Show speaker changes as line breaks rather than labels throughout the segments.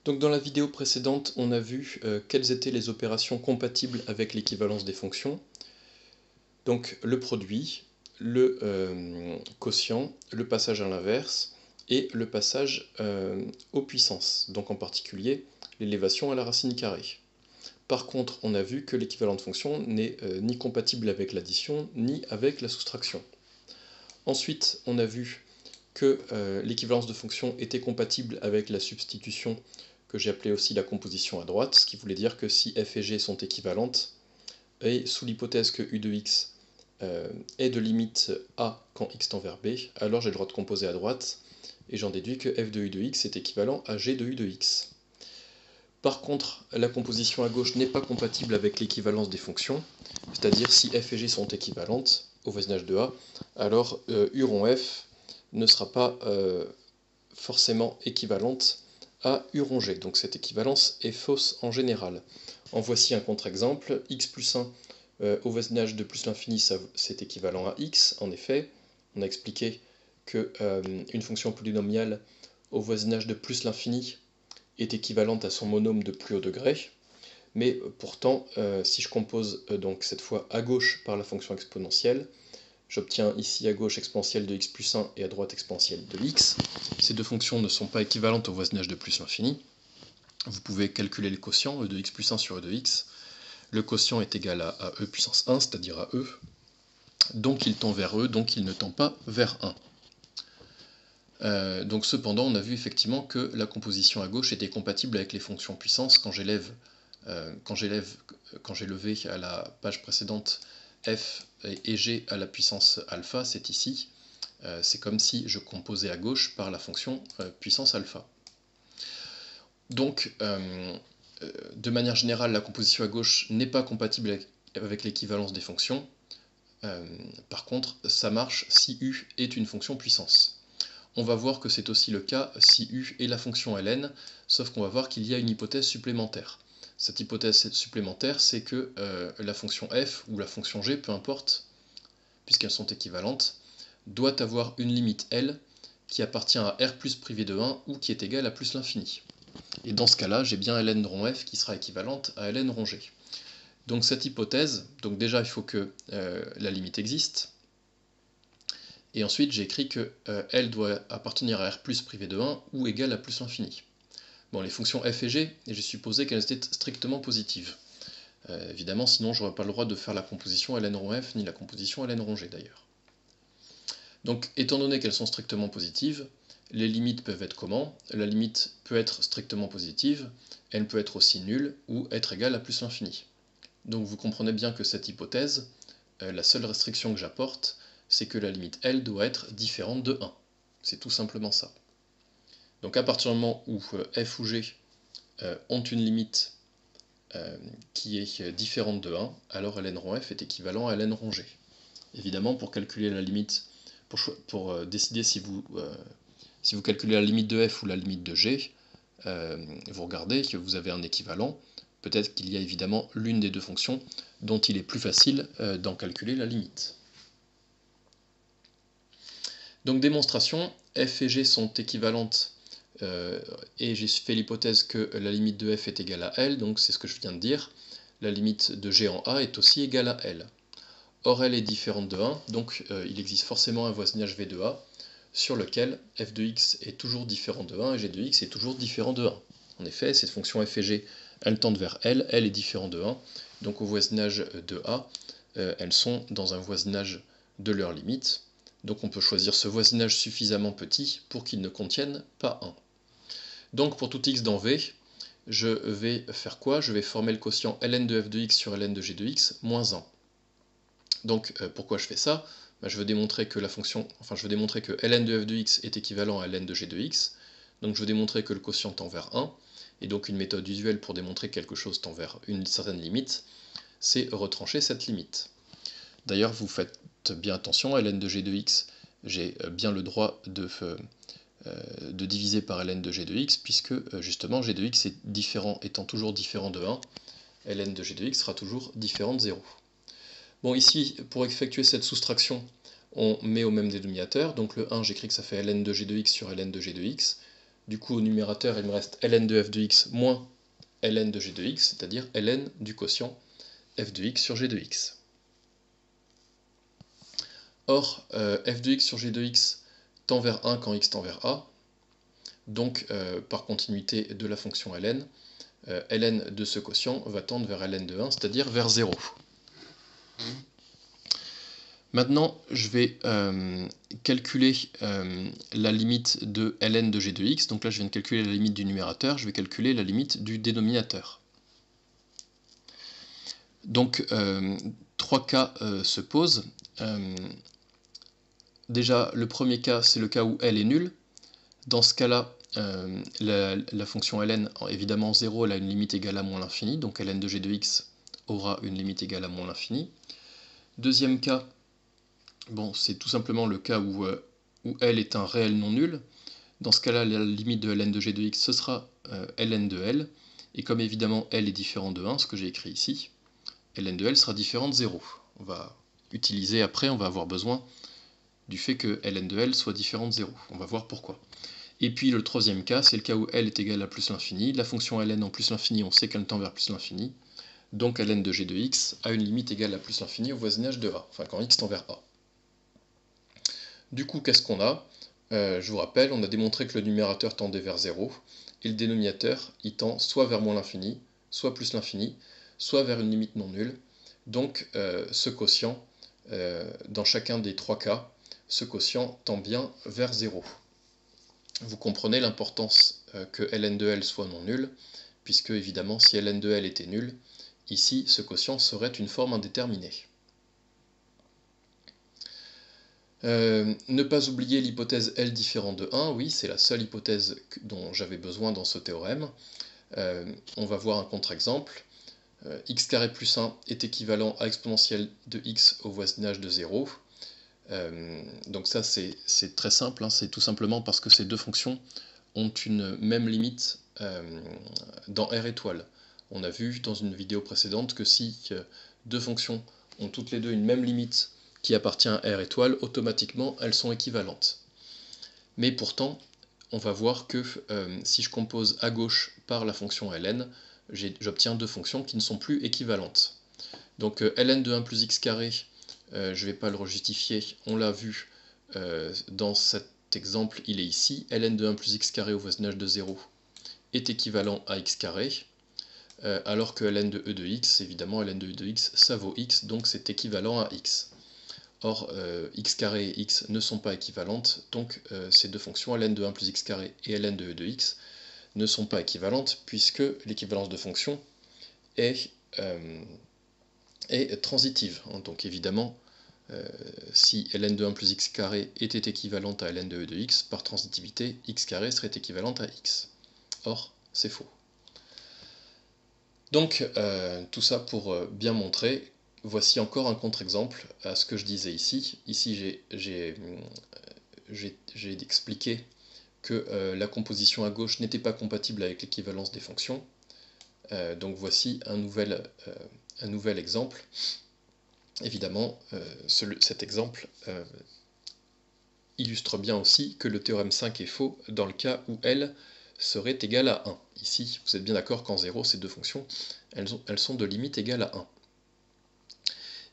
Donc dans la vidéo précédente, on a vu quelles étaient les opérations compatibles avec l'équivalence des fonctions. Donc le produit, le quotient, le passage à l'inverse et le passage aux puissances, donc en particulier l'élévation à la racine carrée. Par contre, on a vu que l'équivalent de fonction n'est ni compatible avec l'addition ni avec la soustraction. Ensuite, on a vu que l'équivalence de fonction était compatible avec la substitution que j'ai appelée aussi la composition à droite, ce qui voulait dire que si f et g sont équivalentes, et sous l'hypothèse que u de x est de limite a quand x tend vers b, alors j'ai le droit de composer à droite, et j'en déduis que f de u de x est équivalent à g de u de x. Par contre, la composition à gauche n'est pas compatible avec l'équivalence des fonctions, c'est-à-dire si f et g sont équivalentes au voisinage de a, alors u rond f ne sera pas forcément équivalente à u rond g. Donc cette équivalence est fausse en général. En voici un contre-exemple. X plus 1 au voisinage de plus l'infini, c'est équivalent à x. En effet, on a expliqué qu'une fonction polynomiale au voisinage de plus l'infini est équivalente à son monôme de plus haut degré. Mais pourtant, si je compose donc cette fois à gauche par la fonction exponentielle, j'obtiens ici à gauche exponentielle de x plus 1 et à droite exponentielle de x. Ces deux fonctions ne sont pas équivalentes au voisinage de plus l'infini. Vous pouvez calculer le quotient, e de x plus 1 sur e de x. Le quotient est égal à e puissance 1, c'est-à-dire à e. Donc il tend vers e, donc il ne tend pas vers 1. Donc cependant, on a vu effectivement que la composition à gauche était compatible avec les fonctions puissance quand j'ai levé à la page précédente f et g à la puissance alpha, c'est ici. C'est comme si je composais à gauche par la fonction puissance alpha. Donc, de manière générale, la composition à gauche n'est pas compatible avec l'équivalence des fonctions. Par contre, ça marche si u est une fonction puissance. On va voir que c'est aussi le cas si u est la fonction ln, sauf qu'on va voir qu'il y a une hypothèse supplémentaire. Cette hypothèse supplémentaire, c'est que la fonction f ou la fonction g, peu importe, puisqu'elles sont équivalentes, doit avoir une limite L qui appartient à R plus privé de 1 ou qui est égale à plus l'infini. Et dans ce cas-là, j'ai bien ln rond f qui sera équivalente à ln rond g. Donc cette hypothèse, donc déjà il faut que la limite existe, et ensuite j'ai écrit que L doit appartenir à R plus privé de 1 ou égal à plus l'infini. Bon, les fonctions f et g, j'ai supposé qu'elles étaient strictement positives. Évidemment, sinon j'aurais pas le droit de faire la composition ln rond f ni la composition ln rond g d'ailleurs. Donc, étant donné qu'elles sont strictement positives, les limites peuvent être comment? La limite peut être strictement positive, elle peut être aussi nulle ou être égale à plus l'infini. Donc vous comprenez bien que cette hypothèse, la seule restriction que j'apporte, c'est que la limite L doit être différente de 1. C'est tout simplement ça. Donc à partir du moment où f ou g ont une limite qui est différente de 1, alors ln rond f est équivalent à ln rond g. Évidemment, pour calculer la limite, pour décider si vous calculez la limite de f ou la limite de g, vous regardez que vous avez un équivalent. Peut-être qu'il y a évidemment l'une des deux fonctions dont il est plus facile d'en calculer la limite. Donc démonstration, f et g sont équivalentes et j'ai fait l'hypothèse que la limite de f est égale à L, donc c'est ce que je viens de dire. La limite de g en A est aussi égale à L. Or L est différente de 1, donc il existe forcément un voisinage V de A sur lequel f de x est toujours différent de 1 et g de x est toujours différent de 1. En effet, cette fonction f et g, elles tendent vers L est différent de 1, donc au voisinage de A, elles sont dans un voisinage de leur limite. Donc on peut choisir ce voisinage suffisamment petit pour qu'il ne contienne pas 1. Donc pour tout x dans V, je vais faire quoi? Je vais former le quotient ln de f de x sur ln de g de x moins 1. Donc pourquoi je fais ça? Je veux démontrer que ln de f de x est équivalent à ln de g de x. Donc je veux démontrer que le quotient tend vers 1. Et donc une méthode usuelle pour démontrer que quelque chose tend vers une certaine limite, c'est retrancher cette limite. D'ailleurs, vous faites bien attention, ln de g de x, j'ai bien le droit de diviser par ln de g de x, puisque justement g de x est différent, étant toujours différent de 1, ln de g de x sera toujours différent de 0. Bon, ici, pour effectuer cette soustraction, on met au même dénominateur, donc le 1, j'écris que ça fait ln de g de x sur ln de g de x, Du coup, au numérateur, il me reste ln de f de x moins ln de g de x, c'est-à-dire ln du quotient f de x sur g de x. Or, f de x sur g de x tend vers 1 quand x tend vers a, donc par continuité de la fonction ln, ln de ce quotient va tendre vers ln de 1, c'est-à-dire vers 0. Maintenant, je vais calculer la limite de ln de g de x. Donc là, je viens de calculer la limite du numérateur, je vais calculer la limite du dénominateur. Donc, trois cas se posent. Déjà, le premier cas, c'est le cas où L est nul. Dans ce cas-là, la fonction ln, évidemment 0, elle a une limite égale à moins l'infini, donc ln de g de x aura une limite égale à moins l'infini. Deuxième cas, bon, c'est tout simplement le cas où L est un réel non nul. Dans ce cas-là, la limite de ln de g de x, ce sera ln de L. Et comme évidemment L est différent de 1, ce que j'ai écrit ici, ln de L sera différent de 0. On va utiliser après, on va avoir besoin du fait que ln de L soit différent de 0. On va voir pourquoi. Et puis le troisième cas, c'est le cas où L est égal à plus l'infini. La fonction ln en plus l'infini, on sait qu'elle tend vers plus l'infini. Donc ln de g de x a une limite égale à plus l'infini au voisinage de a, enfin quand x tend vers a. Du coup, qu'est-ce qu'on a? Je vous rappelle, on a démontré que le numérateur tendait vers 0, et le dénominateur, il tend soit vers moins l'infini, soit plus l'infini, soit vers une limite non nulle. Donc ce quotient, dans chacun des trois cas, ce quotient tend bien vers 0. Vous comprenez l'importance que ln de L soit non nul, puisque évidemment si ln de L était nul, ici ce quotient serait une forme indéterminée. Ne pas oublier l'hypothèse L différent de 1, oui, c'est la seule hypothèse dont j'avais besoin dans ce théorème. On va voir un contre-exemple. X carré plus 1 est équivalent à exponentielle de x au voisinage de 0. Donc ça c'est très simple, hein, c'est tout simplement parce que ces deux fonctions ont une même limite dans R étoile. On a vu dans une vidéo précédente que si deux fonctions ont toutes les deux une même limite qui appartient à R étoile, automatiquement elles sont équivalentes. Mais pourtant, on va voir que si je compose à gauche par la fonction ln, j'obtiens deux fonctions qui ne sont plus équivalentes. Donc ln de 1 plus x carré, je ne vais pas le rejustifier, on l'a vu dans cet exemple, il est ici, ln de 1 plus x carré au voisinage de 0 est équivalent à x carré, alors que ln de e de x, évidemment ln de e de x, ça vaut x, donc c'est équivalent à x. Or, x carré et x ne sont pas équivalentes, donc ces deux fonctions, ln de 1 plus x carré et ln de e de x, ne sont pas équivalentes, puisque l'équivalence de fonctions est transitive. Donc évidemment, si ln de 1 plus x carré était équivalente à ln de e de x, par transitivité, x carré serait équivalente à x. Or, c'est faux. Donc, tout ça pour bien montrer. Voici encore un contre-exemple à ce que je disais ici. Ici, j'ai expliqué que la composition à gauche n'était pas compatible avec l'équivalence des fonctions. Donc voici un nouvel exemple. Évidemment, cet exemple illustre bien aussi que le théorème 5 est faux dans le cas où L serait égal à 1. Ici, vous êtes bien d'accord qu'en 0, ces deux fonctions, elles sont de limite égale à 1.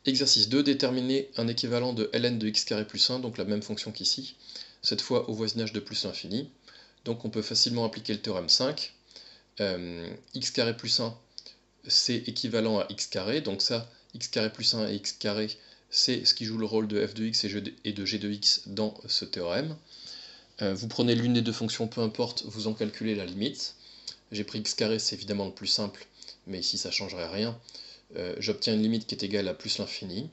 Exercice 2, déterminer un équivalent de ln de x carré plus 1, donc la même fonction qu'ici, cette fois au voisinage de plus l'infini. Donc on peut facilement appliquer le théorème 5. X carré plus 1, c'est équivalent à x carré, donc ça, x carré plus 1 et x carré, c'est ce qui joue le rôle de f de x et de g de x dans ce théorème. Vous prenez l'une des deux fonctions, peu importe, vous en calculez la limite. J'ai pris x carré, c'est évidemment le plus simple, mais ici ça ne changerait rien. J'obtiens une limite qui est égale à plus l'infini.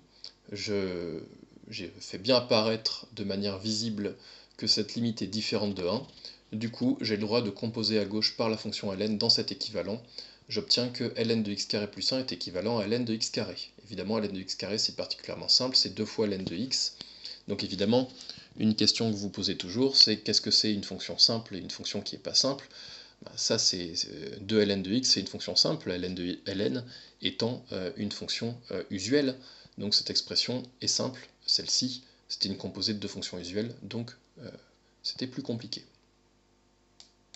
J'ai fait bien apparaître de manière visible que cette limite est différente de 1. Du coup, j'ai le droit de composer à gauche par la fonction ln dans cet équivalent. J'obtiens que ln de x carré plus 1 est équivalent à ln de x carré. Évidemment, ln de x carré, c'est particulièrement simple, c'est 2 fois ln de x. Donc évidemment, une question que vous posez toujours, c'est qu'est-ce que c'est une fonction simple et une fonction qui n'est pas simple? Ça, c'est 2 ln de x, c'est une fonction simple, ln de ln étant une fonction usuelle. Donc cette expression est simple, celle-ci, c'était une composée de deux fonctions usuelles, donc c'était plus compliqué.